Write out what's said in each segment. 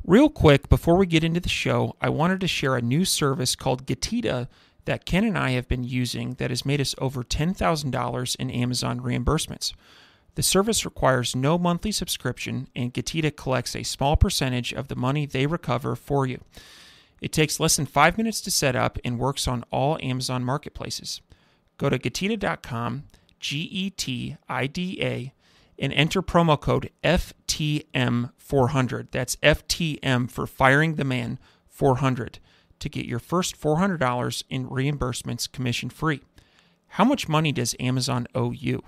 Real quick, before we get into the show, I wanted to share a new service called Getita that Ken and I have been using that has made us over $10,000 in Amazon reimbursements. The service requires no monthly subscription, and Getita collects a small percentage of the money they recover for you. It takes less than 5 minutes to set up and works on all Amazon marketplaces. Go to Getita.com, Getida, and enter promo code FTM400. That's FTM for Firing the Man 400 to get your first $400 in reimbursements commission free. How much money does Amazon owe you?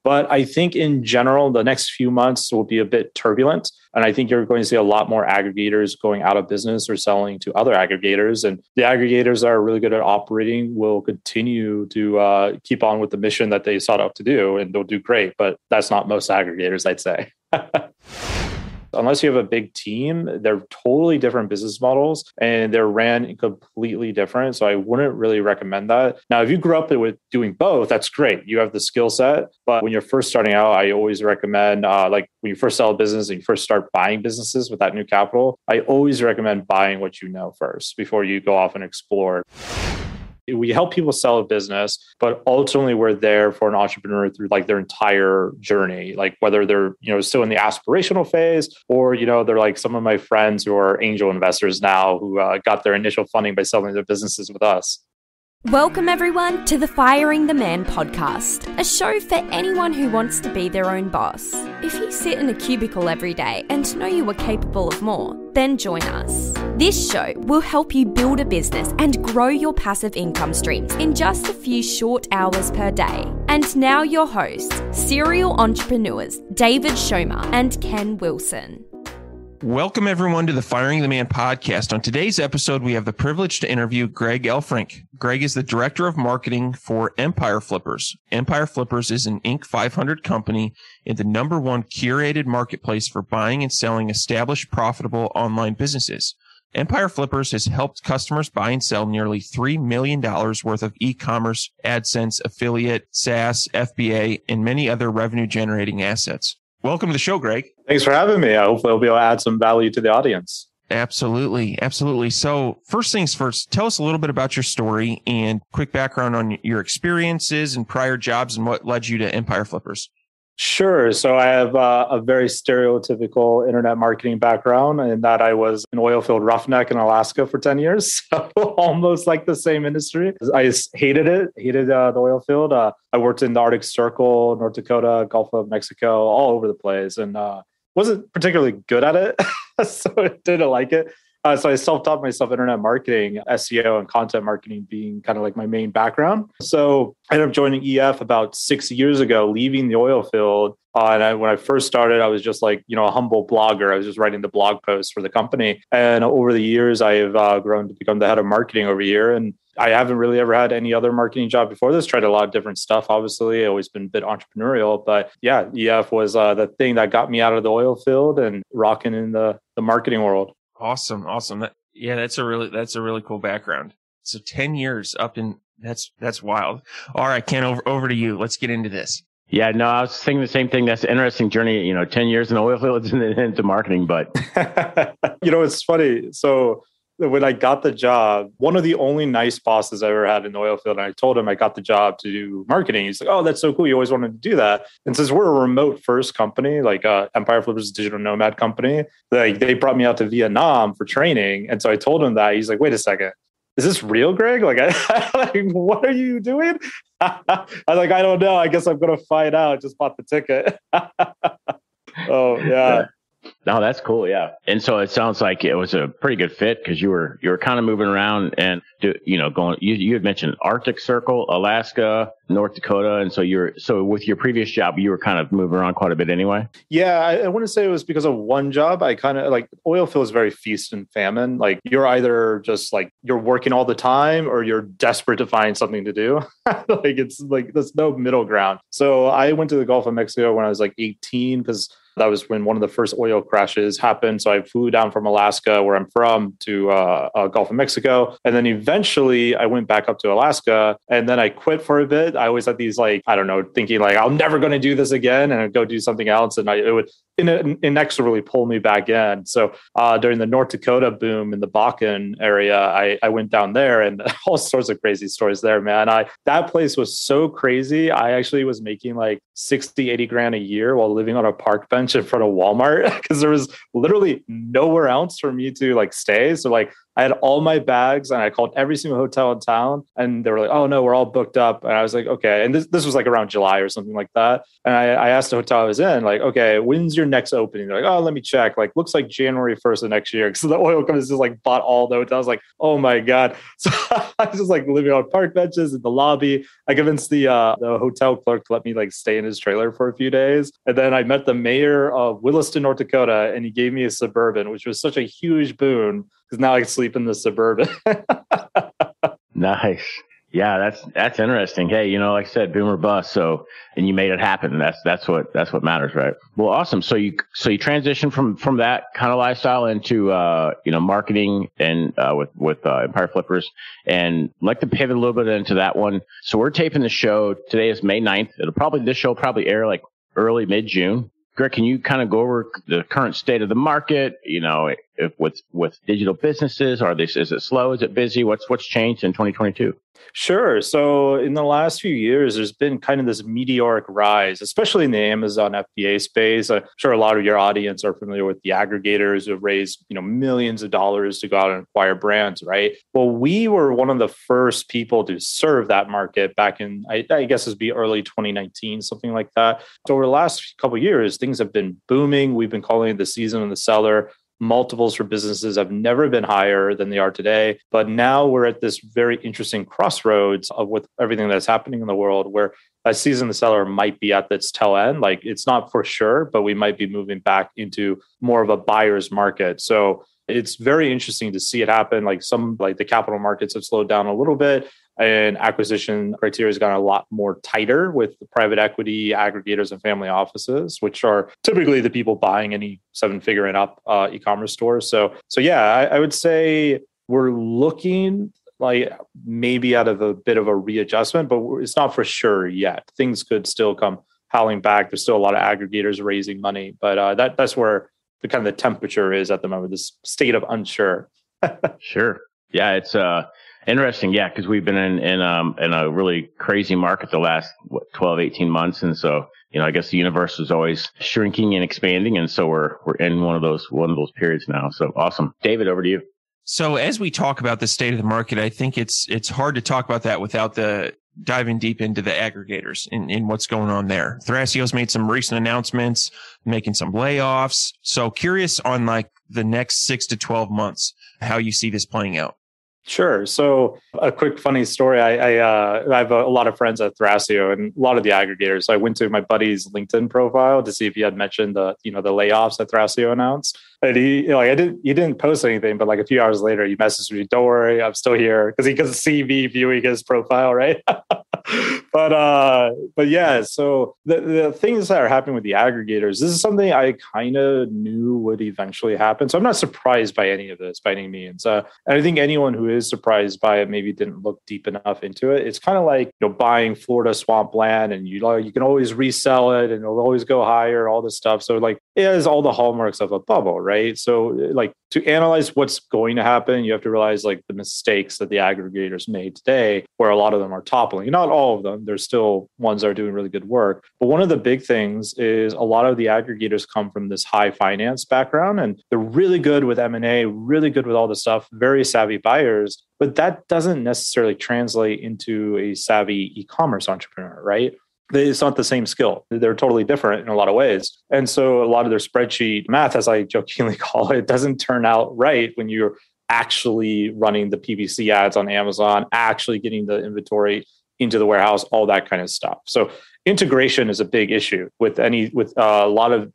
But I think in general, the next few months will be a bit turbulent. And I think you're going to see a lot more aggregators going out of business or selling to other aggregators. And the aggregators that are really good at operating will continue to keep on with the mission that they sought out to do, and they'll do great. But that's not most aggregators, I'd say. Unless you have a big team, they're totally different business models and they're ran completely different. So I wouldn't really recommend that. Now, if you grew up with doing both, that's great. You have the skill set. But when you're first starting out, I always recommend, like when you first sell a business and you first start buying businesses with that new capital, I always recommend buying what you know first before you go off and explore. We help people sell a business, but ultimately we're there for an entrepreneur through like their entire journey, like whether they're, still in the aspirational phase or, they're like some of my friends who are angel investors now who got their initial funding by selling their businesses with us. Welcome everyone to the Firing the Man podcast, a show for anyone who wants to be their own boss. If you sit in a cubicle every day and know you are capable of more, then join us. This show will help you build a business and grow your passive income streams in just a few short hours per day. And now your hosts, serial entrepreneurs David Schomer and Ken Wilson. Welcome, everyone, to the Firing the Man podcast. On today's episode, we have the privilege to interview Greg Elfrink. Greg is the Director of Marketing for Empire Flippers. Empire Flippers is an Inc. 500 company and the number one curated marketplace for buying and selling established, profitable online businesses. Empire Flippers has helped customers buy and sell nearly $3 million worth of e-commerce, AdSense, affiliate, SaaS, FBA, and many other revenue-generating assets. Welcome to the show, Greg. Thanks for having me. Hopefully I'll be able to add some value to the audience. Absolutely. Absolutely. So first things first, tell us a little bit about your story and quick background on your experiences and prior jobs and what led you to Empire Flippers. Sure. So I have a very stereotypical internet marketing background in that I was an oil field roughneck in Alaska for 10 years. So almost like the same industry. I just hated the oil field. I worked in the Arctic Circle, North Dakota, Gulf of Mexico, all over the place, and wasn't particularly good at it. So I didn't like it. So I self-taught myself internet marketing, SEO and content marketing being kind of like my main background. So I ended up joining EF about 6 years ago, leaving the oil field. When I first started, I was just like, a humble blogger. I was just writing the blog posts for the company. And over the years, I have grown to become the head of marketing over here. And I haven't really ever had any other marketing job before this. Tried a lot of different stuff, obviously. I've always been a bit entrepreneurial. But yeah, EF was the thing that got me out of the oil field and rocking in the marketing world. Awesome. That's a really cool background. So 10 years up in, that's wild. All right, Ken, over to you. Let's get into this. Yeah, no, I was thinking the same thing. That's an interesting journey, 10 years in the oil field and then into marketing, but. It's funny. So when I got the job, one of the only nice bosses I ever had in the oil field, and I told him I got the job to do marketing. He's like, "Oh, that's so cool. You always wanted to do that." And since we're a remote first company, like Empire Flippers digital nomad company, they brought me out to Vietnam for training. And so I told him that. He's like, "Wait a second. Is this real, Greg? Like, what are you doing?" I was like, "I don't know. I guess I'm going to find out. Just bought the ticket." Oh, yeah. No, that's cool. Yeah. And so it sounds like it was a pretty good fit because you were kind of moving around and, going, you had mentioned Arctic Circle, Alaska, North Dakota. And so with your previous job, you were kind of moving around quite a bit anyway. Yeah. I wouldn't say it was because of one job. I kind of like oil field is very feast and famine. Like you're either just like you're working all the time or you're desperate to find something to do. Like it's like there's no middle ground. So I went to the Gulf of Mexico when I was like 18 because that was when one of the first oil crashes happened. So I flew down from Alaska, where I'm from, to Gulf of Mexico. And then eventually I went back up to Alaska and then I quit for a bit. I always had these thinking like, I'm never going to do this again and I'd go do something else. And it would inexorably pulled me back in. So during the North Dakota boom in the Bakken area, I went down there, and all sorts of crazy stories there, man. That place was so crazy. I actually was making like 60, 80 grand a year while living on a park bench in front of Walmart because there was literally nowhere else for me to like stay. So like I had all my bags and I called every single hotel in town, and they were like, "Oh no, we're all booked up." And I was like, "Okay." And this was like around July or something like that. And I asked the hotel I was in, like, "Okay, when's your next opening?" They're like, "Oh, let me check. Like, looks like January 1st of next year." So the oil companies just like bought all the hotels. Like, oh my god! So I was just like living on park benches in the lobby. I convinced the hotel clerk to let me like stay in his trailer for a few days, and then I met the mayor of Williston, North Dakota, and he gave me a Suburban, which was such a huge boon because now I can sleep in the Suburban. Nice. Yeah, that's interesting. Hey, you know, like I said, boom or bust. So, and you made it happen. That's what matters, right? Well, awesome. So you transitioned from that kind of lifestyle into marketing and with Empire Flippers, and I'd like to pivot a little bit into that one. So we're taping the show today is May 9th. This show will probably air like early mid-June. Greg, can you kind of go over the current state of the market? You know, with digital businesses, is it slow? Is it busy? What's changed in 2022? Sure. So in the last few years, there's been kind of this meteoric rise, especially in the Amazon FBA space. I'm sure a lot of your audience are familiar with the aggregators who have raised, millions of dollars to go out and acquire brands, right? Well, we were one of the first people to serve that market back in, I guess it'd be early 2019, something like that. So over the last couple of years, things have been booming. We've been calling it the season of the seller. Multiples for businesses have never been higher than they are today. But now we're at this very interesting crossroads with everything that's happening in the world where a season of the seller might be at its tail end. Like it's not for sure, but we might be moving back into more of a buyer's market. So it's very interesting to see it happen. Like the capital markets have slowed down a little bit, and acquisition criteria has gotten a lot more tighter with the private equity aggregators and family offices, which are typically the people buying any 7-figure and up e-commerce stores. So yeah, I would say we're looking like maybe out of a bit of a readjustment, but it's not for sure yet. Things could still come howling back. There's still a lot of aggregators raising money, but that's where the kind of the temperature is at the moment, this state of unsure. Sure. Yeah, it's interesting. Yeah, because we've been in a really crazy market the last 12, 18 months. And so, I guess the universe is always shrinking and expanding. And so we're in one of those periods now. So awesome. David, over to you. So as we talk about the state of the market, I think it's hard to talk about that without diving deep into the aggregators and what's going on there. Thrasio's made some recent announcements, making some layoffs. So curious on like the next 6 to 12 months, how you see this playing out. Sure. So a quick funny story. I have a lot of friends at Thrasio and a lot of the aggregators. So I went to my buddy's LinkedIn profile to see if he had mentioned the layoffs that Thrasio announced. And he didn't post anything, but like a few hours later, he messaged me, "Don't worry, I'm still here," because he can see me viewing his profile, right? But yeah, so the things that are happening with the aggregators, this is something I kind of knew would eventually happen. So I'm not surprised by any of this by any means. And I think anyone who is surprised by it maybe didn't look deep enough into it. It's kind of like buying Florida swampland, and you can always resell it and it'll always go higher, all this stuff. So like it has all the hallmarks of a bubble, right? So like to analyze what's going to happen, you have to realize like the mistakes that the aggregators made today, where a lot of them are toppling. Not all of them. There's still ones that are doing really good work. But one of the big things is a lot of the aggregators come from this high finance background, and they're really good with M&A, really good with all the stuff, very savvy buyers. But that doesn't necessarily translate into a savvy e-commerce entrepreneur, right? It's not the same skill. They're totally different in a lot of ways. And so a lot of their spreadsheet math, as I jokingly call it, doesn't turn out right when you're actually running the PPC ads on Amazon, actually getting the inventory into the warehouse, all that kind of stuff. So integration is a big issue with a lot of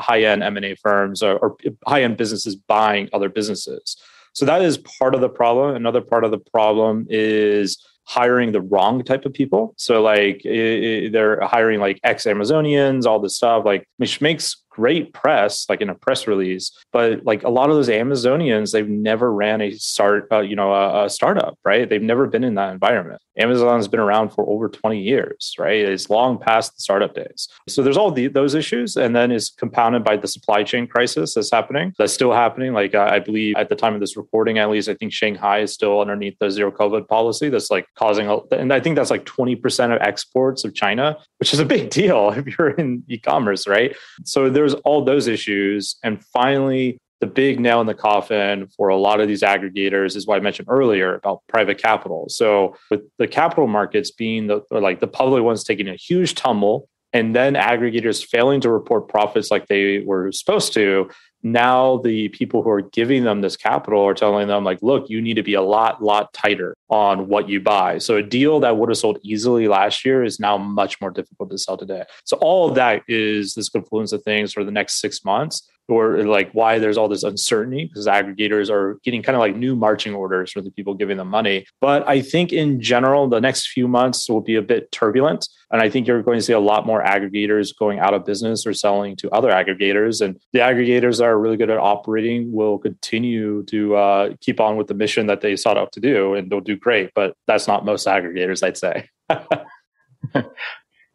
high-end M&A firms or high-end businesses buying other businesses. So that is part of the problem. Another part of the problem is hiring the wrong type of people. So like they're hiring like ex-Amazonians, all this stuff, like which makes great press, like in a press release, but like a lot of those Amazonians, they've never ran a startup, right? They've never been in that environment. Amazon's been around for over 20 years, right? It's long past the startup days. So there's all those issues, and then it's compounded by the supply chain crisis that's still happening. Like I believe at the time of this recording, at least, I think Shanghai is still underneath the zero COVID policy. That's like causing, and I think that's like 20% of exports of China, which is a big deal if you're in e-commerce, right? So there's all those issues. And finally, the big nail in the coffin for a lot of these aggregators is what I mentioned earlier about private capital. So with the capital markets being the public ones taking a huge tumble, and then aggregators failing to report profits like they were supposed to, now the people who are giving them this capital are telling them like, look, you need to be a lot tighter on what you buy. So a deal that would have sold easily last year is now much more difficult to sell today. So all of that is this confluence of things for the next 6 months, or like why there's all this uncertainty, because aggregators are getting kind of like new marching orders for the people giving them money. But I think in general, the next few months will be a bit turbulent. And I think you're going to see a lot more aggregators going out of business or selling to other aggregators. And the aggregators that are really good at operating will continue to keep on with the mission that they sought out to do, and they'll do great. But that's not most aggregators, I'd say.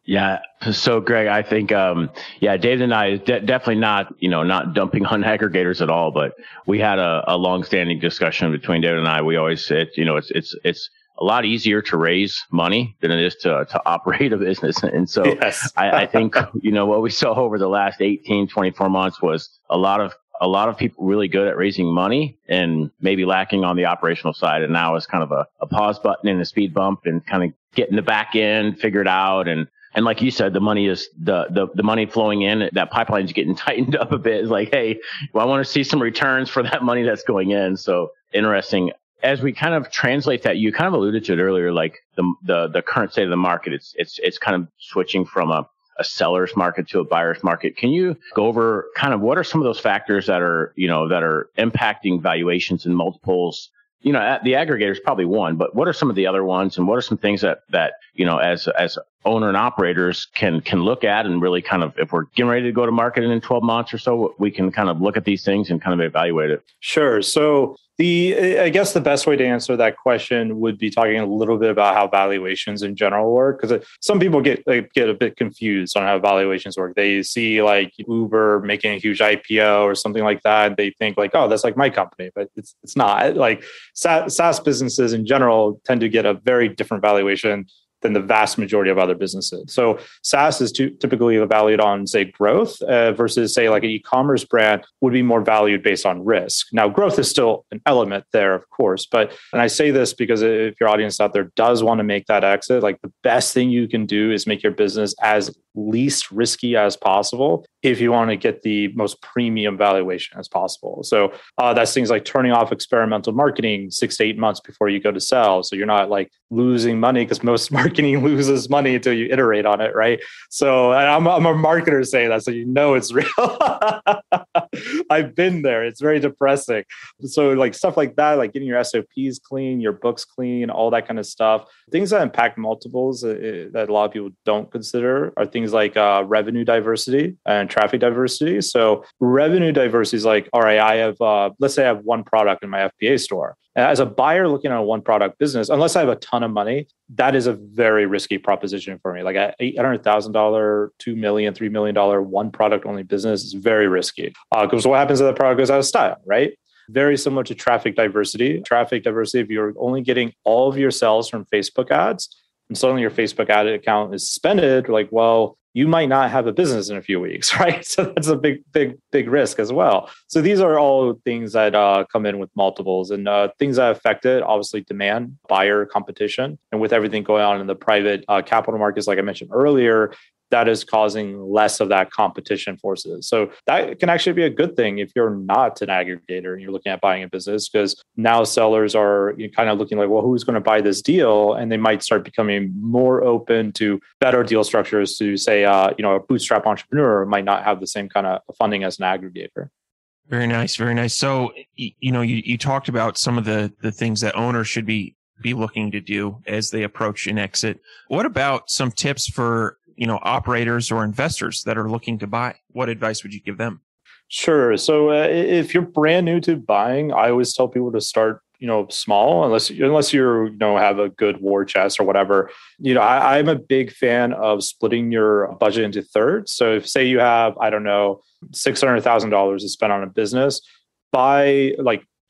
Yeah. So, Greg, I think, David and I definitely not dumping on aggregators at all, but we had a long-standing discussion between David and I. We always said, it's a lot easier to raise money than it is to operate a business. And so yes. I think, what we saw over the last 18, 24 months was a lot of people really good at raising money and maybe lacking on the operational side. And now it's kind of a pause button and a speed bump and kind of getting the back end figured out. And like you said, the money is the money flowing in, that pipeline is getting tightened up a bit. It's like, hey, well, I want to see some returns for that money that's going in. So interesting. As we kind of translate that, you kind of alluded to it earlier, like the current state of the market, it's kind of switching from a seller's market to a buyer's market. Can you go over kind of what are some of those factors that are impacting valuations and multiples? The aggregator is probably one, but what are some of the other ones, and what are some things that as owner and operators can look at and really kind of, if we're getting ready to go to market in 12 months or so, we can kind of look at these things and kind of evaluate it? Sure. So I guess the best way to answer that question would be talking a little bit about how valuations in general work, because some people get a bit confused on how valuations work. They see like Uber making a huge IPO or something like that, and they think like, oh, that's like my company, but it's not. Like SaaS businesses in general tend to get a very different valuation than the vast majority of other businesses. So SaaS is typically valued on, say, growth versus, say, like an e-commerce brand would be more valued based on risk. Now, growth is still an element there, of course. And I say this because if your audience out there does want to make that exit, like the best thing you can do is make your business as least risky as possible if you want to get the most premium valuation as possible. So that's things like turning off experimental marketing 6 to 8 months before you go to sell. So you're not like losing money, because most marketing loses money until you iterate on it, right? So I'm a marketer saying that, so it's real. I've been there. It's very depressing. So like stuff like that, like getting your SOPs clean, your books clean, all that kind of stuff. Things that impact multiples that a lot of people don't consider are things like revenue diversity and traffic diversity. So revenue diversity is like, all right, I have, let's say I have one product in my FBA store. As a buyer looking at a one product business, unless I have a ton of money, that is a very risky proposition for me. Like a $800,000, $2 million, $3 million, one product only business is very risky. Because what happens if that product goes out of style, right? Very similar to traffic diversity. Traffic diversity, if you're only getting all of your sales from Facebook ads, and suddenly your Facebook ad account is suspended, like, well, you might not have a business in a few weeks, right? So that's a big risk as well. So these are all things that come in with multiples, and things that affect it, obviously demand, buyer competition. And with everything going on in the private capital markets, like I mentioned earlier, that is causing less of that competition forces. So that can actually be a good thing if you're not an aggregator and you're looking at buying a business, because now sellers are kind of looking like, well, who's going to buy this deal? And they might start becoming more open to better deal structures to say, a bootstrap entrepreneur might not have the same kind of funding as an aggregator. Very nice. Very nice. So, you talked about some of the things that owners should be looking to do as they approach an exit. What about some tips for operators or investors that are looking to buy? What advice would you give them? Sure. So if you're brand new to buying, I always tell people to start, small, unless you have a good war chest or whatever. I'm a big fan of splitting your budget into thirds. So if say you have, I don't know, $600,000 to spend on a business,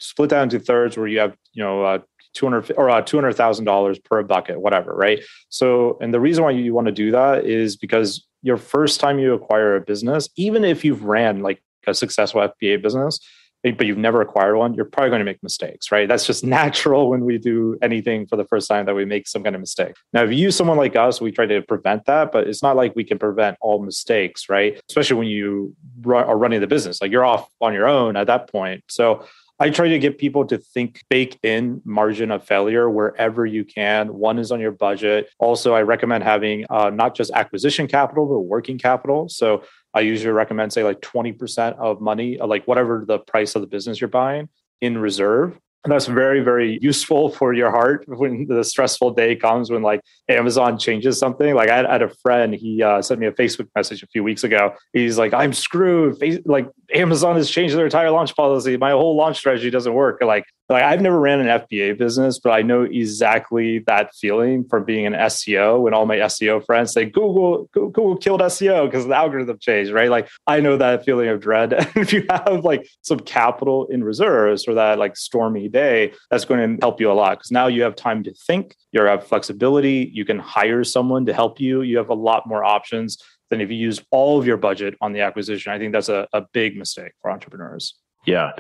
split that into thirds where you have, $200,000 per bucket, whatever, right? So, and the reason why you want to do that is because your first time you acquire a business, even if you've ran like a successful FBA business, but you've never acquired one, you're probably going to make mistakes, right? That's just natural when we do anything for the first time, that we make some kind of mistake. Now, if you use someone like us, we try to prevent that, but it's not like we can prevent all mistakes, right? Especially when you are running the business, like you're off on your own at that point. So I try to get people to bake in margin of failure wherever you can. One is on your budget. Also, I recommend having not just acquisition capital, but working capital. So I usually recommend, say, like 20% of money, like whatever the price of the business you're buying, in reserve. And that's very, very useful for your heart when the stressful day comes, when like Amazon changes something. Like I had a friend, he sent me a Facebook message a few weeks ago. He's like, I'm screwed. Like Amazon has changed their entire launch policy. My whole launch strategy doesn't work. Like I've never ran an FBA business, but I know exactly that feeling from being an SEO. When all my SEO friends say Google killed SEO because the algorithm changed, right? Like I know that feeling of dread. And if you have like some capital in reserves for that like stormy day, that's going to help you a lot, because now you have time to think, you have flexibility, you can hire someone to help you. You have a lot more options than if you use all of your budget on the acquisition. I think that's a big mistake for entrepreneurs. Yeah,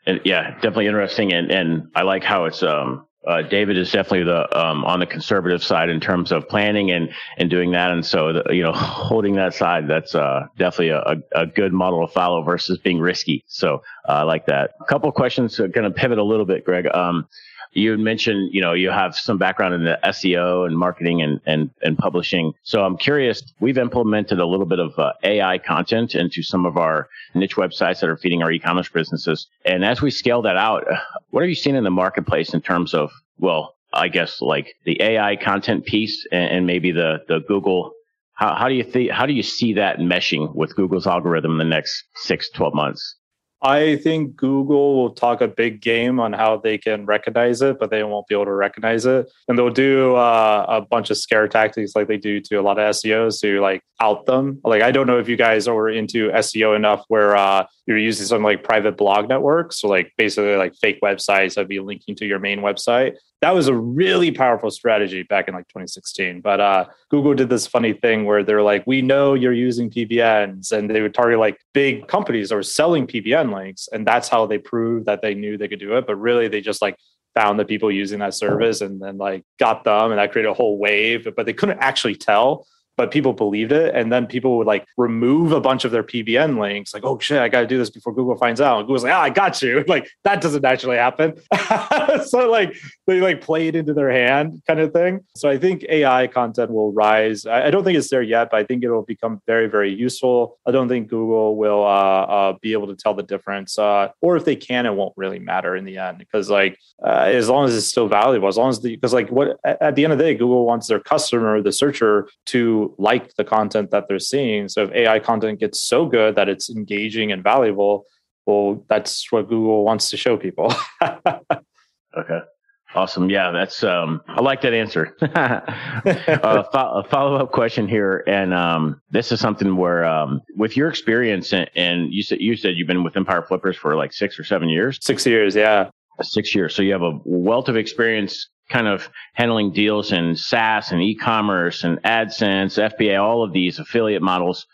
definitely interesting. And I like how it's, David is definitely on the conservative side in terms of planning and doing that. And so, holding that side, that's definitely a good model to follow versus being risky. So I like that. A couple of questions, going to pivot a little bit, Greg. You had mentioned, you have some background in the SEO and marketing and publishing. So I'm curious, we've implemented a little bit of AI content into some of our niche websites that are feeding our e-commerce businesses. And as we scale that out, what have you seen in the marketplace in terms of, I guess like the AI content piece and maybe the Google? How do you see that meshing with Google's algorithm in the next 6-12 months? I think Google will talk a big game on how they can recognize it, but they won't be able to recognize it. And they'll do a bunch of scare tactics like they do to a lot of SEOs to like out them. Like, I don't know if you guys are into SEO enough where you're using some like private blog networks. So like basically like fake websites that be linking to your main website. That was a really powerful strategy back in like 2016. But Google did this funny thing where they're like, we know you're using PBNs, and they would target like big companies that were selling PBN links. And that's how they proved that they knew they could do it. But really, they just like found the people using that service and then like got them, and that created a whole wave, but they couldn't actually tell. But people believed it. And then people would like remove a bunch of their PBN links. Like, oh shit, I got to do this before Google finds out. And Google's like, I got you. Like, that doesn't actually happen. So like they like play it into their hand kind of thing. So I think AI content will rise. I don't think it's there yet, but I think it will become very, very useful. I don't think Google will be able to tell the difference. Or if they can, it won't really matter in the end. Because like, as long as it's still valuable, as long as because like what at the end of the day, Google wants their customer, the searcher, to like the content that they're seeing. So if AI content gets so good that it's engaging and valuable, well, that's what Google wants to show people. Okay. Awesome. Yeah, that's I like that answer. A follow-up question here, and this is something where, with your experience, and you said you've been with Empire Flippers for like 6 or 7 years. 6 years, yeah. 6 years. So you have a wealth of experience kind of handling deals in SaaS and e-commerce and AdSense, FBA, all of these affiliate models.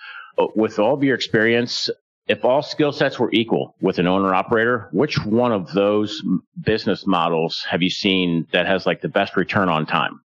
With all of your experience, if all skill sets were equal with an owner operator, which one of those business models have you seen that has like the best return on time?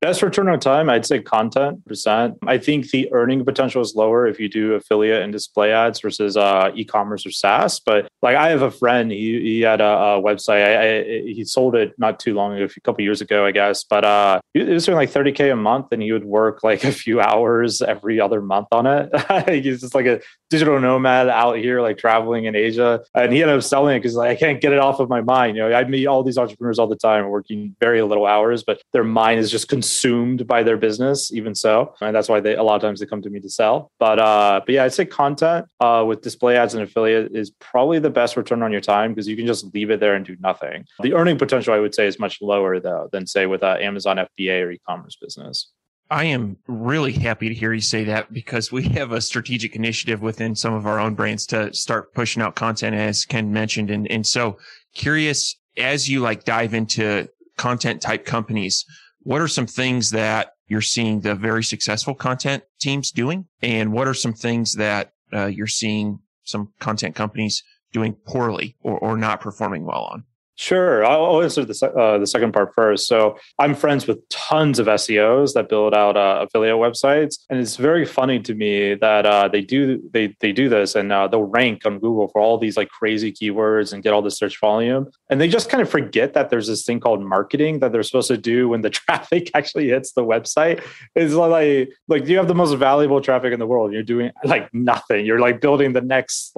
Best return on time, I'd say content %. I think the earning potential is lower if you do affiliate and display ads versus e-commerce or SaaS. But like I have a friend, he had a website. He sold it not too long ago, a couple of years ago, I guess. But it was doing like $30K a month, and he would work like a few hours every other month on it. He's just like a digital nomad out here, like traveling in Asia. And he ended up selling it because like, I can't get it off of my mind. I meet all these entrepreneurs all the time working very little hours, but their mind is just consumed consumed by their business, even so. And that's why a lot of times they come to me to sell. But yeah, I'd say content with display ads and affiliate is probably the best return on your time because you can just leave it there and do nothing. The earning potential, I would say, is much lower though than say with Amazon FBA or e-commerce business. I am really happy to hear you say that because we have a strategic initiative within some of our own brands to start pushing out content, as Ken mentioned. And so curious, as you dive into content type companies, what are some things that you're seeing the very successful content teams doing? And what are some things that you're seeing some content companies doing poorly or not performing well on? Sure. I'll answer the second part first. So I'm friends with tons of SEOs that build out affiliate websites. And it's very funny to me that they do this and they'll rank on Google for all these crazy keywords and get all the search volume. And they just kind of forget that there's this thing called marketing that they're supposed to do when the traffic actually hits the website. It's like you have the most valuable traffic in the world. You're doing nothing. You're building the next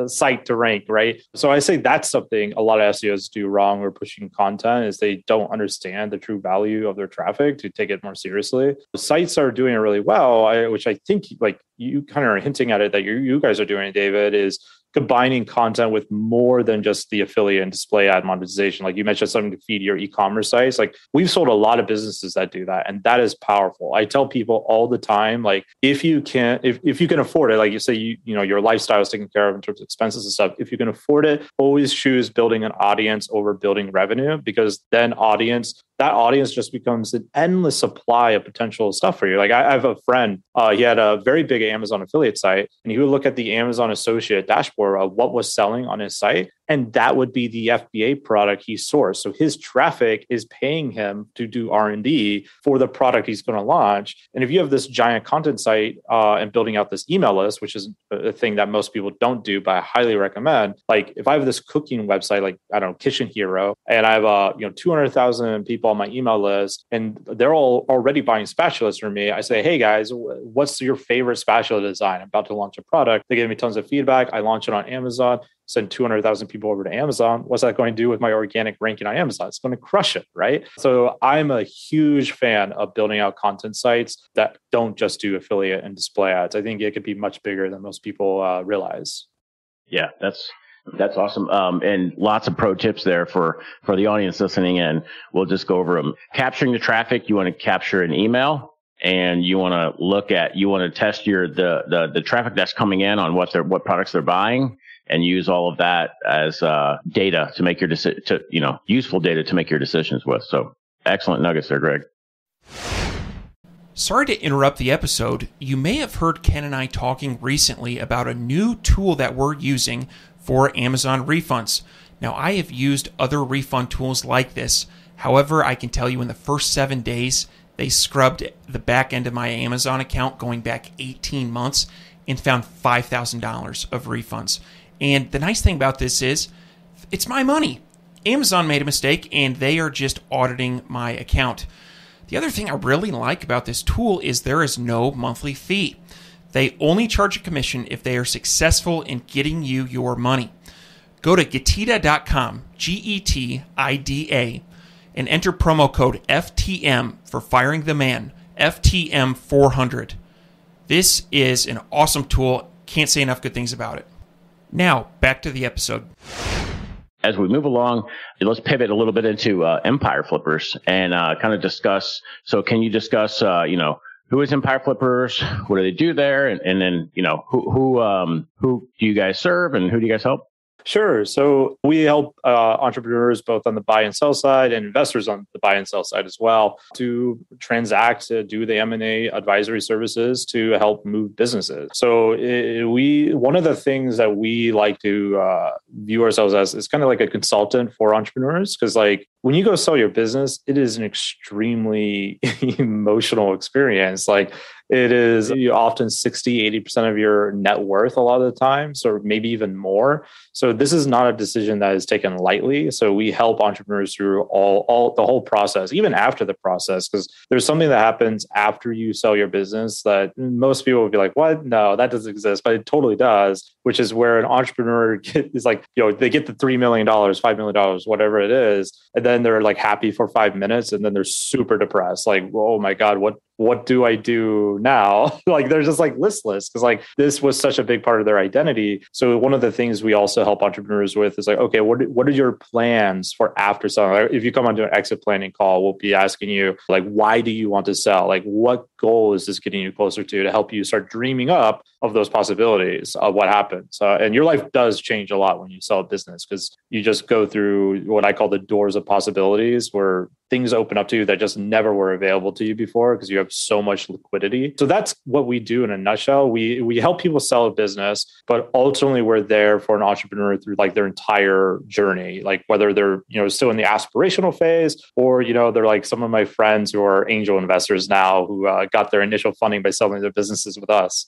site to rank, right? So I say that's something a lot of SEOs do wrong or pushing content is they don't understand the true value of their traffic to take it more seriously. Sites are doing it really well, which I think you kind of are hinting at it that you guys are doing, David, is combining content with more than just the affiliate and display ad monetization. Like you mentioned, something to feed your e-commerce sites. We've sold a lot of businesses that do that, and that is powerful. I tell people all the time, if you can afford it, like you say, your lifestyle is taken care of in terms of expenses and stuff. If you can afford it, always choose building an audience over building revenue, because then that audience just becomes an endless supply of potential stuff for you. I have a friend, he had a very big Amazon affiliate site, and he would look at the Amazon associate dashboard of what was selling on his site, and that would be the FBA product he sourced. So his traffic is paying him to do R&D for the product he's going to launch. And if you have this giant content site and building out this email list, which is a thing that most people don't do, but I highly recommend. If I have this cooking website, Kitchen Hero, and I have 200,000 people on my email list, and they're all already buying spatulas from me. I say, hey guys, what's your favorite spatula design? I'm about to launch a product. They give me tons of feedback. I launch it on Amazon, send 200,000 people over to Amazon. What's that going to do with my organic ranking on Amazon? It's going to crush it, right? So I'm a huge fan of building out content sites that don't just do affiliate and display ads. I think it could be much bigger than most people realize. Yeah, that's awesome. And lots of pro tips there for the audience listening in. We'll just go over them. Capturing the traffic, you want to capture an email. And you want to test the traffic that's coming in on what products they're buying, and use all of that as data to make your useful data to make your decisions with. So excellent nuggets there, Greg. Sorry to interrupt the episode. You may have heard Ken and I talking recently about a new tool that we're using for Amazon refunds. Now, I have used other refund tools like this. However, I can tell you in the first 7 days, they scrubbed the back end of my Amazon account going back 18 months and found $5,000 of refunds. And the nice thing about this is it's my money. Amazon made a mistake and they are just auditing my account. The other thing I really like about this tool is there is no monthly fee. They only charge a commission if they are successful in getting you your money. Go to Getida.com, Getida, and enter promo code FTM for Firing the Man, FTM400. This is an awesome tool. Can't say enough good things about it. Now, back to the episode. As we move along, let's pivot a little bit into Empire Flippers and kind of discuss. So can you discuss, who is Empire Flippers? What do they do there? And then, who do you guys serve and who do you guys help? Sure. So we help entrepreneurs both on the buy and sell side and investors on the buy and sell side as well to transact, to do the M&A advisory services to help move businesses. So one of the things that we like to view ourselves as is kind of like a consultant for entrepreneurs, because when you go sell your business, it is an extremely emotional experience. it is often 60-80% of your net worth a lot of the times, or maybe even more. So this is not a decision that is taken lightly. So we help entrepreneurs through all the whole process, even after the process, because there's something that happens after you sell your business that most people would be like, what? No, that doesn't exist, but it totally does, which is where an entrepreneur is like, they get the $3 million, $5 million, whatever it is. And then they're like happy for 5 minutes. And then they're super depressed. Like, oh my God, what do I do now? Like, they're just like listless because like this was such a big part of their identity. So one of the things we also help entrepreneurs with is like, okay, what are your plans for after selling? Like, if you come onto an exit planning call, we'll be asking you like, why do you want to sell? Like, what goal is this getting you closer to help you start dreaming up of those possibilities of what happens? And your life does change a lot when you sell a business because you just go through what I call the doors of possibilities where things open up to you that just never were available to you before because you have so much liquidity. So that's what we do in a nutshell. We help people sell a business, but ultimately we're there for an entrepreneur through like their entire journey, like whether they're, still in the aspirational phase or, they're like some of my friends who are angel investors now who got their initial funding by selling their businesses with us.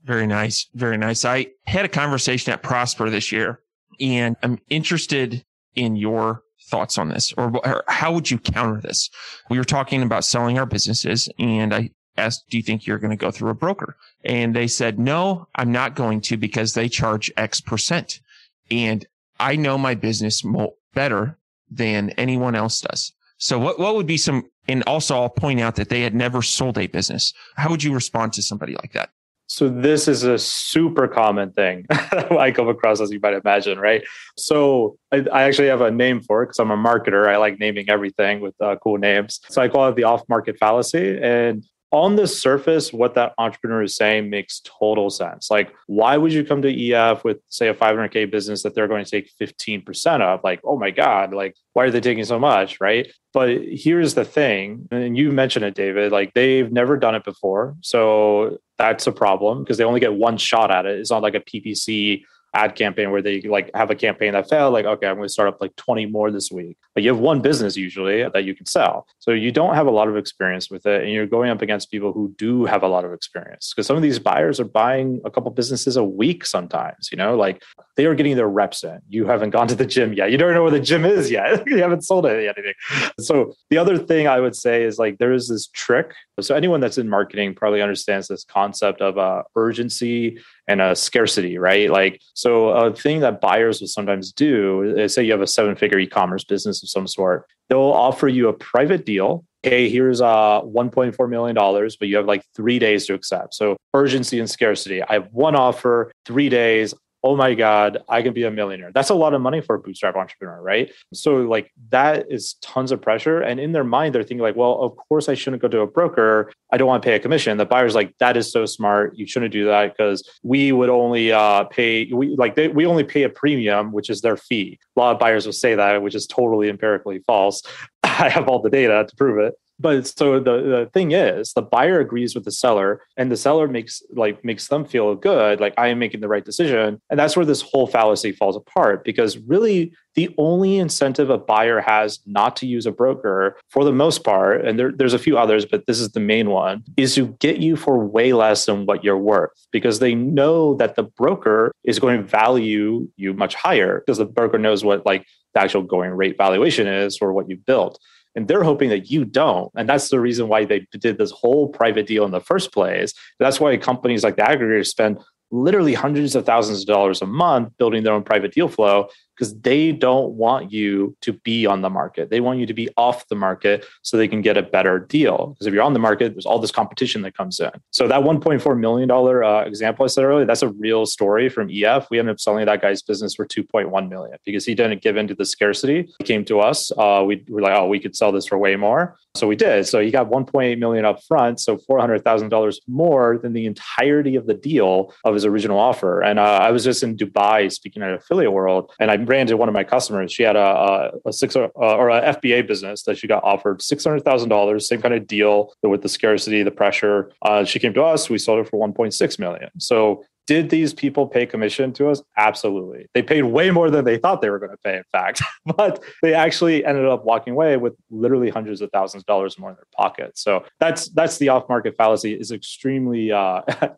Very nice. Very nice. I had a conversation at Prosper this year, and I'm interested in your thoughts on this, or how would you counter this? We were talking about selling our businesses, and I asked, do you think you're going to go through a broker? And they said, no, I'm not going to because they charge X percent. And I know my business better than anyone else does. So what would be and also I'll point out that they had never sold a business. How would you respond to somebody like that? So this is a super common thing I come across, as you might imagine, right? So I actually have a name for it because I'm a marketer. I like naming everything with cool names. So I call it the off-market fallacy. And on the surface, what that entrepreneur is saying makes total sense. Like, why would you come to EF with, say, a $500K business that they're going to take 15% of? Like, oh my God, like, why are they taking so much, right? But here's the thing, and you mentioned it, David, like they've never done it before. So that's a problem because they only get one shot at it. It's not like a PPC ad campaign where they like have a campaign that failed. Like, okay, I'm going to start up like 20 more this week. But you have one business usually that you can sell. So you don't have a lot of experience with it. And you're going up against people who do have a lot of experience because some of these buyers are buying a couple businesses a week sometimes, like they are getting their reps in. You haven't gone to the gym yet. You don't know where the gym is yet. You haven't sold it yet. Anything. So the other thing I would say is like, there is this trick. So anyone that's in marketing probably understands this concept of urgency and a scarcity, right? Like, so a thing that buyers will sometimes do is say you have a 7-figure e-commerce business of some sort. They'll offer you a private deal. Hey, here's $1.4 million, but you have like 3 days to accept. So urgency and scarcity. I have one offer, 3 days. Oh my God, I can be a millionaire. That's a lot of money for a bootstrap entrepreneur, right? So like that is tons of pressure. And in their mind, they're thinking like, well, of course I shouldn't go to a broker. I don't want to pay a commission. The buyer's like, that is so smart. You shouldn't do that because we would only we only pay a premium, which is their fee. A lot of buyers will say that, which is totally empirically false. I have all the data to prove it. But so the thing is, the buyer agrees with the seller and the seller makes them feel good, like I am making the right decision. And that's where this whole fallacy falls apart because really the only incentive a buyer has not to use a broker for the most part, and there's a few others, but this is the main one, is to get you for way less than what you're worth because they know that the broker is going to value you much higher because the broker knows what like the actual going rate valuation is for what you've built. And they're hoping that you don't. And that's the reason why they did this whole private deal in the first place. That's why companies like the aggregators spend literally hundreds of thousands of dollars a month building their own private deal flow because they don't want you to be on the market. They want you to be off the market so they can get a better deal. Because if you're on the market, there's all this competition that comes in. So that $1.4 million example I said earlier, that's a real story from EF. We ended up selling that guy's business for $2.1 million because he didn't give in to the scarcity. He came to us. We were like, oh, we could sell this for way more. So we did. So he got $1.8 million up front. So $400,000 more than the entirety of the deal of his original offer. And I was just in Dubai speaking at Affiliate World, and I ran into one of my customers. She had a FBA business that she got offered $600,000, same kind of deal with the scarcity, the pressure. She came to us. We sold it for $1.6 million. So Did these people pay commission to us? Absolutely. They paid way more than they thought they were going to pay, in fact. But they actually ended up walking away with literally hundreds of thousands of dollars more in their pocket. So that's the off-market fallacy. Is extremely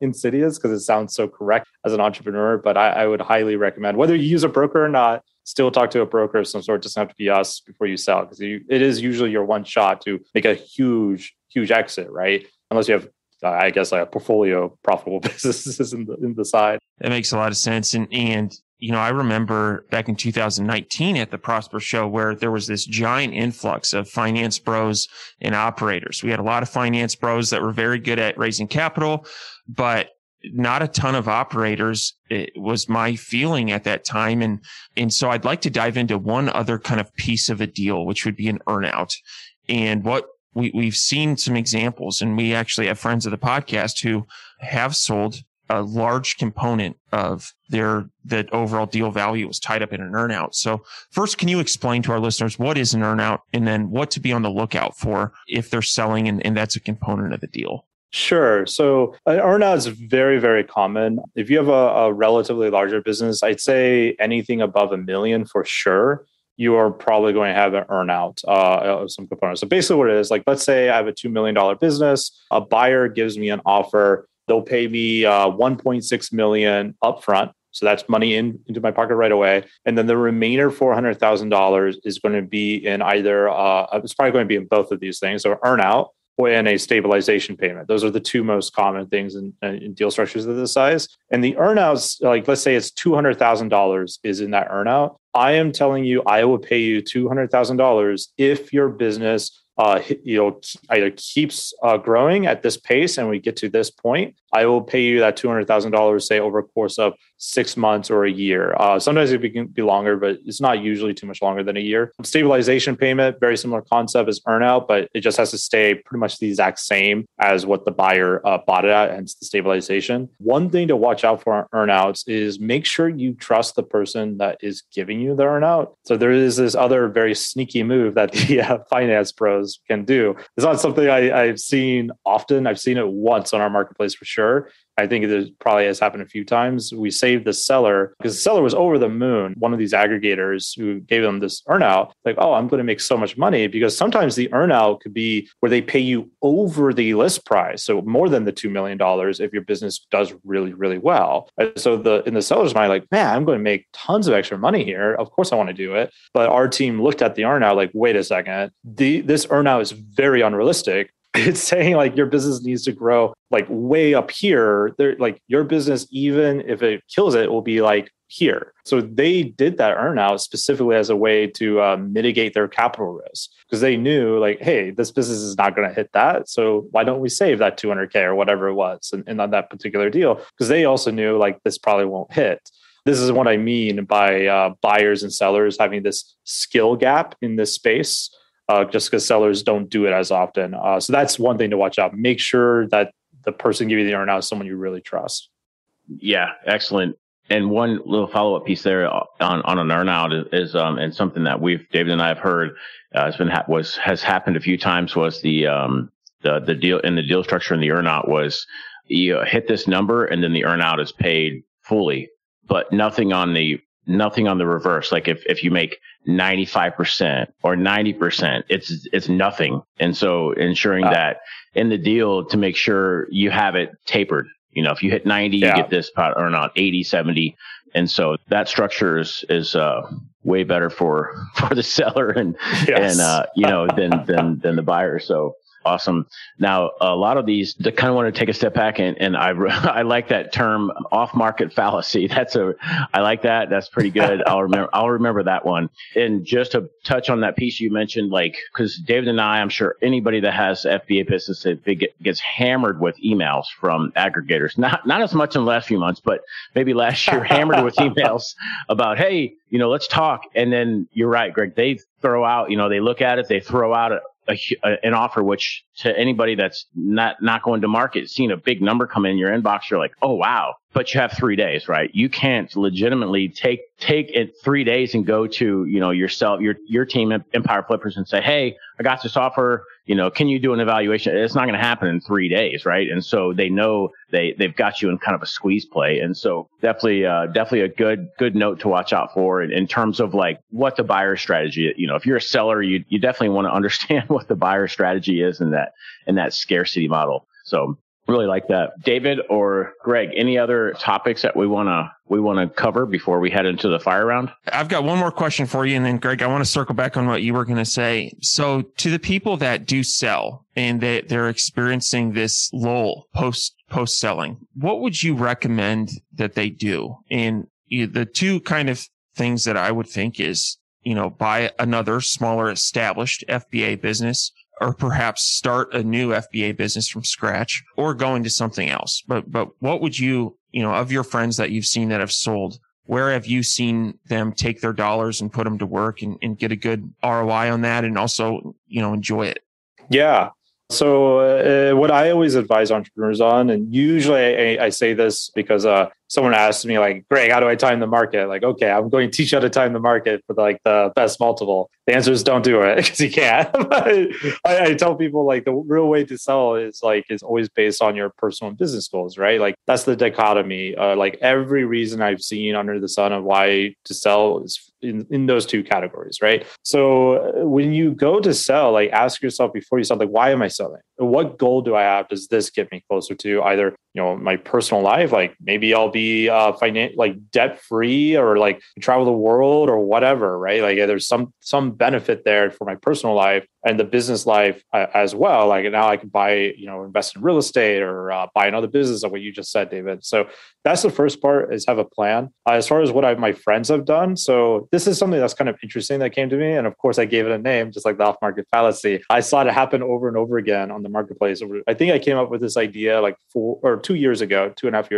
insidious because it sounds so correct as an entrepreneur. But I would highly recommend, whether you use a broker or not, still talk to a broker of some sort. It doesn't have to be us before you sell, because it is usually your one shot to make a huge exit, right? Unless you have, I guess, like a portfolio of profitable businesses in the side. That makes a lot of sense. And I remember back in 2019 at the Prosper Show where there was this giant influx of finance bros and operators. We had a lot of finance bros that were very good at raising capital, but not a ton of operators. It was my feeling at that time. And so I'd like to dive into one other kind of piece of a deal, which would be an earnout. And what we've seen some examples, and we actually have friends of the podcast who have sold a large component of that overall deal value was tied up in an earnout. So first, can you explain to our listeners what is an earnout, and then what to be on the lookout for if they're selling and that's a component of the deal? Sure. So an earnout is very, very common. If you have a relatively larger business, I'd say anything above $1 million for sure, you are probably going to have an earnout of some components. So basically what it is, like, let's say I have a $2 million business, a buyer gives me an offer, they'll pay me $1.6 million upfront. So that's money into my pocket right away. And then the remainder $400,000 is going to be in either, it's probably going to be in both of these things. So earnout and a stabilization payment. Those are the two most common things in deal structures of this size. And the earnouts, like let's say it's $200,000 is in that earnout. I am telling you, I will pay you $200,000 if your business either keeps growing at this pace and we get to this point. I will pay you that $200,000, say, over a course of 6 months or a year. Sometimes it can be longer, but it's not usually too much longer than a year. Stabilization payment, very similar concept as earnout, but it just has to stay pretty much the exact same as what the buyer bought it at, hence the stabilization. One thing to watch out for on earnouts is make sure you trust the person that is giving you the earnout. So there is this other very sneaky move that the finance pros can do. It's not something I've seen often. I've seen it once on our marketplace for sure. I think it probably has happened a few times. We saved the seller because the seller was over the moon. One of these aggregators who gave them this earnout, like, oh, I'm going to make so much money, because sometimes the earnout could be where they pay you over the list price. So more than the $2 million if your business does really, really well. And so in the seller's mind, like, man, I'm going to make tons of extra money here. Of course I want to do it. But our team looked at the earnout like, wait a second, this earnout is very unrealistic. It's saying like your business needs to grow like way up here. They're like, your business, even if it kills it, will be like here. So they did that earnout specifically as a way to mitigate their capital risk, because they knew like, hey, this business is not going to hit that. So why don't we save that $200K or whatever it was and on that particular deal? Because they also knew like this probably won't hit. This is what I mean by buyers and sellers having this skill gap in this space. Just because sellers don't do it as often. So that's one thing to watch out. Make sure that the person giving you the earnout is someone you really trust. Yeah, excellent. And one little follow-up piece there on an earnout is and something that David and I have heard has happened a few times, was the deal in the deal structure in the earnout was you hit this number and then the earnout is paid fully, but nothing on the reverse. Like if you make 95% or 90%, it's nothing. And so ensuring that in the deal to make sure you have it tapered. If you hit 90, you get this pot, or not 80, 70. And so that structure is way better for the seller and than the buyer. So awesome. Now, a lot of these, I kind of want to take a step back and I like that term, off-market fallacy. I like that. That's pretty good. I'll remember that one. And just to touch on that piece you mentioned, like, because David and I'm sure anybody that has FBA business gets hammered with emails from aggregators. Not as much in the last few months, but maybe last year, hammered with emails about, hey, let's talk. And then you're right, Greg. They throw out, they look at it, they throw out an offer, which to anybody that's not going to market, seeing a big number come in your inbox, you're like, oh, wow. But you have 3 days, right? You can't legitimately take it 3 days and go to, yourself, your team, Empire Flippers, and say, hey, I got this offer. can you do an evaluation? It's not going to happen in 3 days, right? And so they know they've got you in kind of a squeeze play. And so definitely a good note to watch out for in terms of like what the buyer strategy, if you're a seller, you definitely want to understand what the buyer strategy is in that scarcity model. So really like that. David or Greg, any other topics that we want to cover before we head into the fire round? I've got one more question for you. And then Greg, I want to circle back on what you were going to say. So to the people that do sell and they're experiencing this lull post selling, what would you recommend that they do? And the two kind of things that I would think is, buy another smaller established FBA business, or perhaps start a new FBA business from scratch, or go into something else. But what would you, of your friends that you've seen that have sold, where have you seen them take their dollars and put them to work and get a good ROI on that and also, enjoy it? Yeah. So what I always advise entrepreneurs on, and usually I say this because someone asked me like, Greg, how do I time the market? Like, okay, I'm going to teach you how to time the market for the best multiple. The answer is don't do it because you can't. I tell people like the real way to sell is always based on your personal and business goals, right? Like that's the dichotomy. Like every reason I've seen under the sun of why to sell is in those two categories, right? So when you go to sell, like ask yourself before you sell, like, why am I selling? What goal do I have? Does this get me closer to either, my personal life? Like maybe I'll be debt free or like travel the world or whatever, right? Like there's some benefit there for my personal life and the business life as well. Like now I can buy, invest in real estate or buy another business, like what you just said, David. So that's the first part, is have a plan. As far as what my friends have done. So this is something that's kind of interesting that came to me. And of course I gave it a name, just like the off-market fallacy. I saw it happen over and over again on the marketplace. I think I came up with this idea like 2.5 years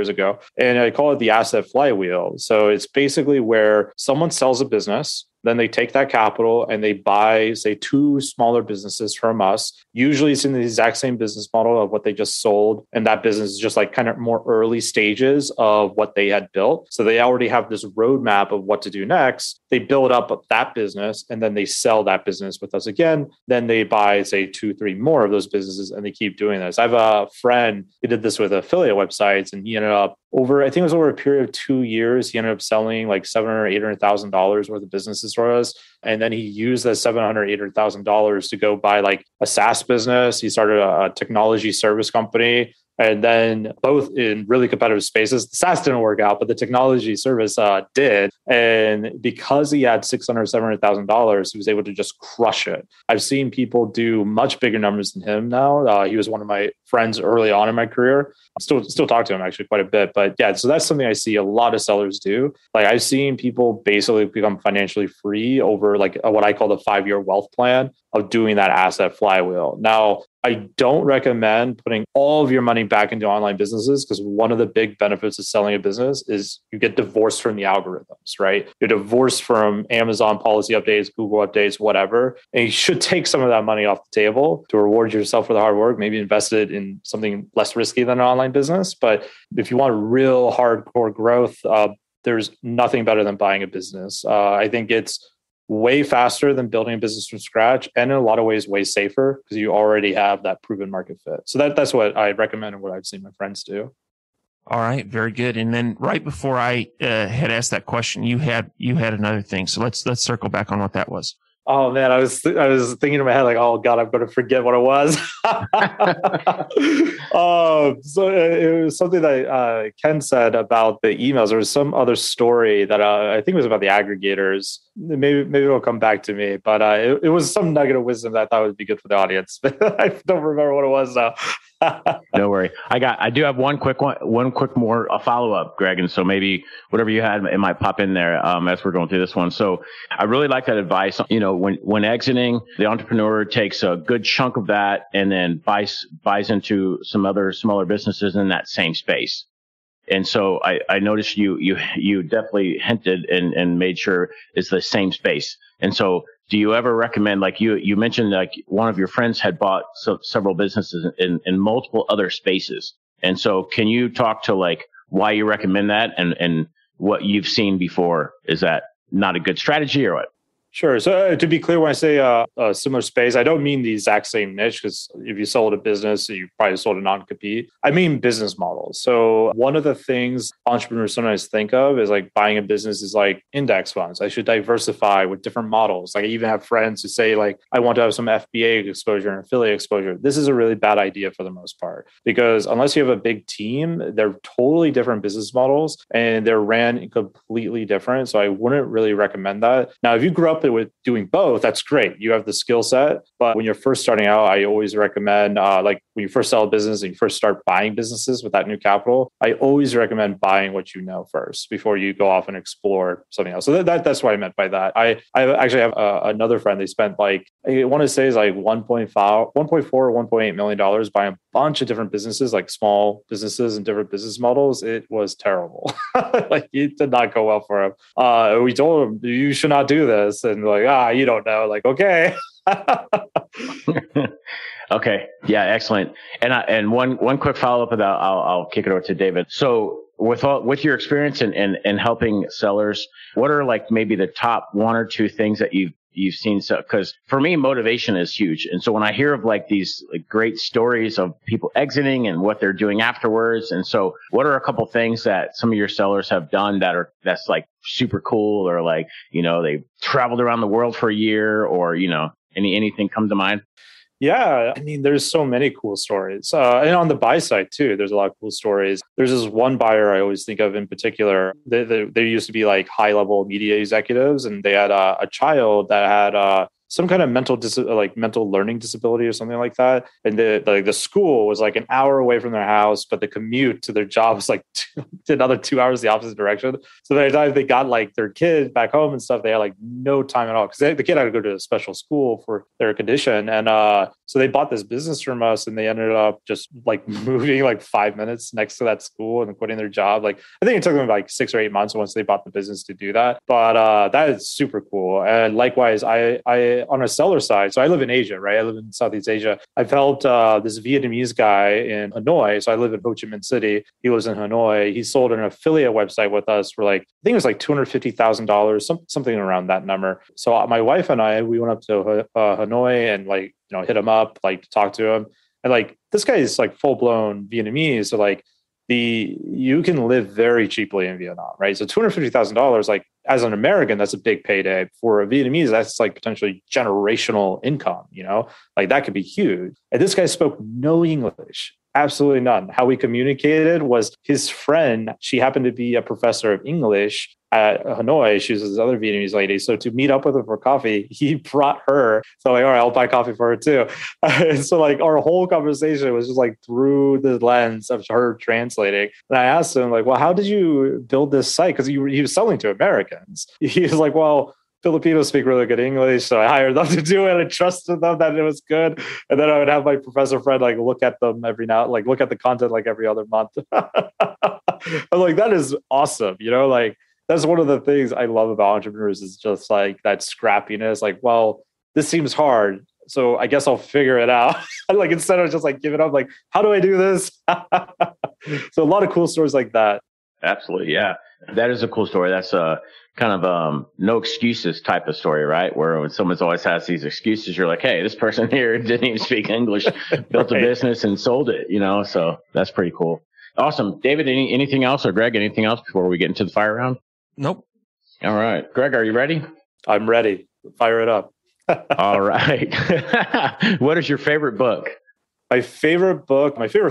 ago, and I call it the asset flywheel. So it's basically where someone sells a business, then they take that capital and they buy, say, 2 smaller businesses from us. Usually it's in the exact same business model of what they just sold. And that business is just like kind of more early stages of what they had built. So they already have this roadmap of what to do next. They build up that business and then they sell that business with us again. Then they buy, say, 2, 3 more of those businesses and they keep doing this. I have a friend who did this with affiliate websites, and he ended up over a period of 2 years, he ended up selling like $700,000, $800,000 worth of businesses for us. And then he used that $700,000, $800,000 to go buy like a SaaS business. He started a technology service company. And then both in really competitive spaces. The SaaS didn't work out, but the technology service did. And because he had $600,000, $700,000, he was able to just crush it. I've seen people do much bigger numbers than him now. He was one of my friends early on in my career. I still talk to him actually quite a bit. But yeah, so that's something I see a lot of sellers do. Like I've seen people basically become financially free over like what I call the 5-year wealth plan of doing that asset flywheel. Now, I don't recommend putting all of your money back into online businesses, because one of the big benefits of selling a business is you get divorced from the algorithms, right? You're divorced from Amazon policy updates, Google updates, whatever. And you should take some of that money off the table to reward yourself for the hard work, maybe invest it in something less risky than an online business. But if you want real hardcore growth, there's nothing better than buying a business. I think it's way faster than building a business from scratch, and in a lot of ways way safer because you already have that proven market fit. So that's what I recommend and what I've seen my friends do. All right, very good. And then right before I had asked that question, you had another thing. So let's circle back on what that was. Oh man, I was thinking in my head like, oh God, I'm going to forget what it was. So it was something that Ken said about the emails. There was some other story that I think was about the aggregators. Maybe it'll come back to me, but it was some nugget of wisdom that I thought would be good for the audience. I don't remember what it was now. No worry. I do have one quick more follow up, Greg. And so maybe whatever you had, it might pop in there as we're going through this one. So I really like that advice. When exiting, the entrepreneur takes a good chunk of that and then buys into some other smaller businesses in that same space. And so I noticed you definitely hinted and made sure it's the same space. And so do you ever recommend, like you mentioned, like one of your friends had bought several businesses in multiple other spaces. And so can you talk to like why you recommend that and what you've seen before? Is that not a good strategy or what? Sure. So to be clear, when I say a similar space, I don't mean the exact same niche, because if you sold a business, you probably sold a non-compete. I mean business models. So one of the things entrepreneurs sometimes think of is like buying a business is like index funds. I should diversify with different models. Like I even have friends who say like, I want to have some FBA exposure and affiliate exposure. This is a really bad idea for the most part, because unless you have a big team, they're totally different business models and they're ran completely different. So I wouldn't really recommend that. Now, if you grew up with doing both, that's great. You have the skill set. But when you're first starting out, I always recommend, like when you first sell a business and you first start buying businesses with that new capital, I always recommend buying what you know first before you go off and explore something else. So that's what I meant by that. I actually have another friend. They spent like, I want to say is like 1.4 or $1.8 million buying a bunch of different businesses, like small businesses and different business models. It was terrible. Like it did not go well for him. We told him, you should not do this. And like, you don't know. Like, okay. Okay. Yeah. Excellent. And one quick follow up about, I'll kick it over to David. So with your experience in helping sellers, what are like maybe the top one or two things that you've seen? So, because for me, motivation is huge. And so when I hear of like these like great stories of people exiting and what they're doing afterwards. And so what are a couple things that some of your sellers have done that's like super cool, or like, they traveled around the world for a year, or, anything come to mind? Yeah, I mean, there's so many cool stories. And on the buy side too, there's a lot of cool stories. There's this one buyer I always think of in particular. They used to be like high-level media executives, and they had a child that had some kind of mental learning disability or something like that. And the school was like an hour away from their house, but the commute to their job was like another 2 hours the opposite direction. So by the time they got like their kid back home and stuff, they had like no time at all, because the kid had to go to a special school for their condition. And so they bought this business from us, and they ended up just like moving like 5 minutes next to that school and quitting their job. Like I think it took them like 6 or 8 months once they bought the business to do that. But that is super cool. And likewise, I on a seller side, so I live in Asia, right? I live in Southeast Asia. I've helped this Vietnamese guy in Hanoi. So I live in Ho Chi Minh City. He lives in Hanoi. He sold an affiliate website with us for like, I think it was like $250,000, something around that number. So my wife and I, we went up to Hanoi and like, hit him up, like talk to him. And like, this guy is like full blown Vietnamese. So like you can live very cheaply in Vietnam, right? So $250,000, like as an American, that's a big payday. For a Vietnamese, that's like potentially generational income, like that could be huge. And this guy spoke no English, absolutely none. How we communicated was his friend, she happened to be a professor of English at Hanoi. She was this other Vietnamese lady. So to meet up with her for coffee, he brought her. So like, all right, I'll buy coffee for her too. So like our whole conversation was just like through the lens of her translating. And I asked him like, well, how did you build this site? Because he was selling to Americans. He was like, well, Filipinos speak really good English, so I hired them to do it and trusted them that it was good. And then I would have my professor friend like look at them look at the content like every other month. I'm like, that is awesome. Like that's one of the things I love about entrepreneurs is just like that scrappiness. Like, well, this seems hard, so I guess I'll figure it out. Like instead of just like giving up, like, how do I do this? So a lot of cool stories like that. Absolutely. Yeah. That is a cool story. That's a kind of no excuses type of story, right? Where when someone's always has these excuses, you're like, hey, this person here didn't even speak English, built a business and sold it, so that's pretty cool. Awesome. David, anything else, or Greg, anything else before we get into the fire round? Nope. All right. Greg, are you ready? I'm ready. Fire it up. All right. What is your favorite book? My favorite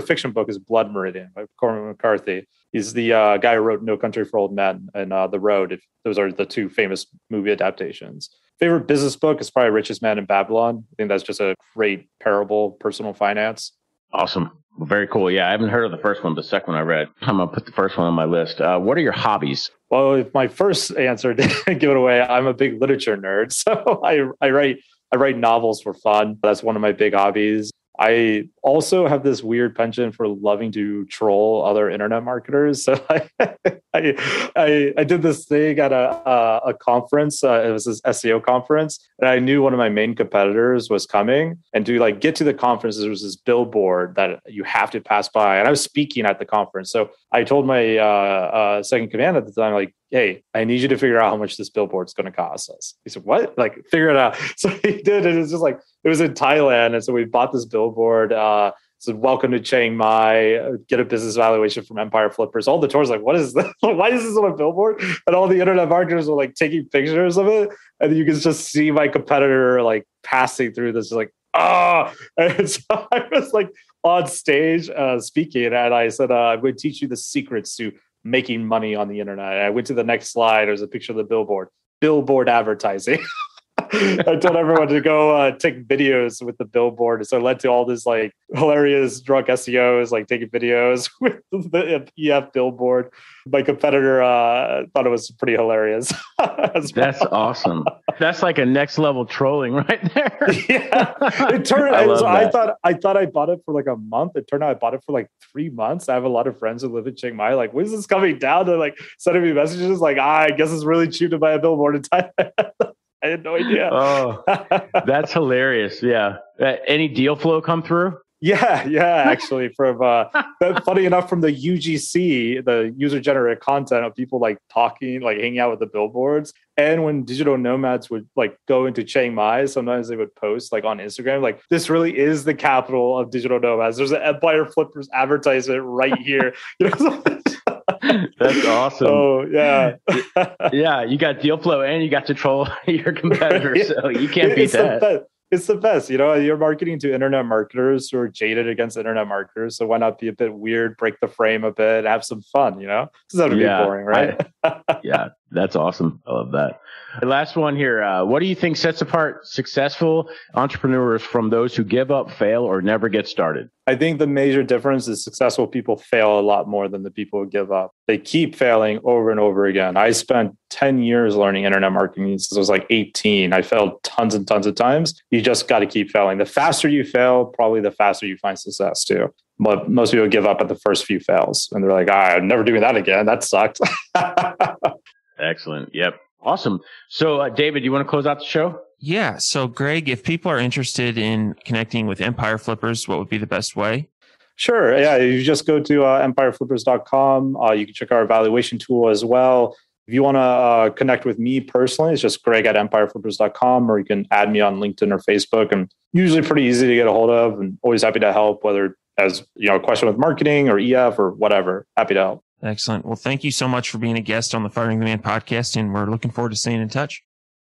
fiction book is Blood Meridian by Cormac McCarthy. He's the guy who wrote No Country for Old Men and The Road. Those are the two famous movie adaptations. Favorite business book is probably Richest Man in Babylon. I think that's just a great parable, personal finance. Awesome. Very cool. Yeah, I haven't heard of the first one, but the second one I read. I'm going to put the first one on my list. What are your hobbies? Well, if my first answer didn't give it away, I'm a big literature nerd. So I write novels for fun. That's one of my big hobbies. I also have this weird penchant for loving to troll other internet marketers. So I did this thing at a conference. It was this SEO conference, and I knew one of my main competitors was coming. And to like get to the conference, there was this billboard that you have to pass by. And I was speaking at the conference, so I told my second command at the time, like, hey, I need you to figure out how much this billboard's going to cost us. He said, what? Like, figure it out. So he did. And it's just like, it was in Thailand. And so we bought this billboard. So welcome to Chiang Mai, get a business valuation from Empire Flippers. All the tours like, what is this? Why is this on a billboard? And all the internet marketers were like taking pictures of it. And you can just see my competitor like passing through this, like, and so I was like on stage speaking, and I said, I'm going to teach you the secrets to making money on the internet. And I went to the next slide. There's a picture of the billboard advertising. I told everyone to go take videos with the billboard. So it led to all this like hilarious drunk SEOs, like taking videos with the EF billboard. My competitor thought it was pretty hilarious. That's awesome. That's like a next level trolling right there. Yeah, it turned. I thought I bought it for like a month. It turned out I bought it for like 3 months. I have a lot of friends who live in Chiang Mai. Like, when is this coming down? They're like sending me messages like, I guess it's really cheap to buy a billboard in Thailand. I had no idea. Oh, that's hilarious. Yeah. Any deal flow come through? Yeah. Actually, from funny enough, from the UGC, the user generated content of people like talking, like hanging out with the billboards. And when digital nomads would like go into Chiang Mai, sometimes they would post like on Instagram, like, this really is the capital of digital nomads. There's an Empire Flippers advertisement right here. That's awesome. Oh, yeah. Yeah, you got deal flow and you got to troll your competitors, so you can't beat that. It's the best. You're marketing to internet marketers who are jaded against internet marketers. So why not be a bit weird, break the frame a bit, have some fun, This is going to be boring, right? Yeah, that's awesome. I love that. The last one here. What do you think sets apart successful entrepreneurs from those who give up, fail, or never get started? I think the major difference is successful people fail a lot more than the people who give up. They keep failing over and over again. I spent 10 years learning internet marketing since I was like 18. I failed tons and tons of times. You just got to keep failing. The faster you fail, probably the faster you find success too. But most people give up at the first few fails and they're like, I'm never doing that again. That sucked. Excellent. Yep. Awesome. So, David, you want to close out the show? Yeah. So, Greg, if people are interested in connecting with Empire Flippers, what would be the best way? Sure. Yeah. You just go to empireflippers.com. You can check our evaluation tool as well. If you want to connect with me personally, it's just greg@empireflippers.com, or you can add me on LinkedIn or Facebook. I'm usually pretty easy to get a hold of and always happy to help, whether as a question with marketing or EF or whatever. Happy to help. Excellent. Well, thank you so much for being a guest on the Firing the Man podcast, and we're looking forward to staying in touch.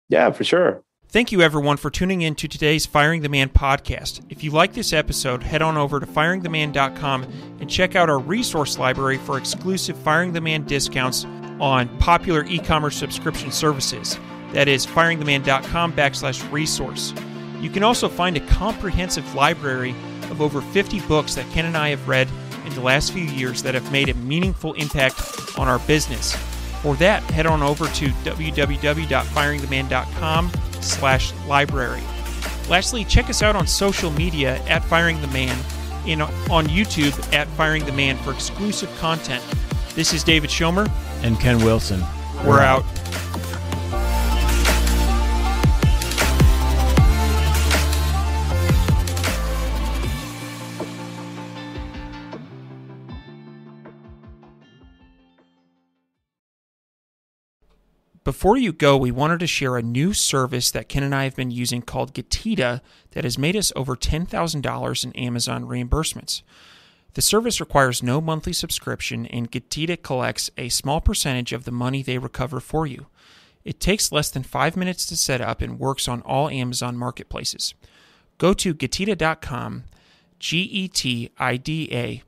Yeah, for sure. Thank you, everyone, for tuning in to today's Firing the Man podcast. If you like this episode, head on over to firingtheman.com and check out our resource library for exclusive Firing the Man discounts on popular e-commerce subscription services. That is firingtheman.com/resource. You can also find a comprehensive library of over 50 books that Ken and I have read in the last few years that have made a meaningful impact on our business. For that, head on over to www.firingtheman.com/library. Lastly, check us out on social media at Firing the Man and on YouTube at Firing the Man for exclusive content. This is David Schomer. And Ken Wilson. We're out. Before you go, we wanted to share a new service that Ken and I have been using called Getita that has made us over $10,000 in Amazon reimbursements. The service requires no monthly subscription, and Getita collects a small percentage of the money they recover for you. It takes less than 5 minutes to set up and works on all Amazon marketplaces. Go to Getita.com, Getida.com,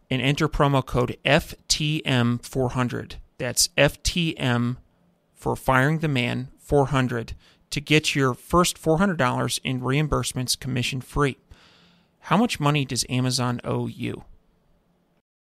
and enter promo code FTM400. That's FTM for Firing the Man 400 to get your first $400 in reimbursements commission free. How much money does Amazon owe you?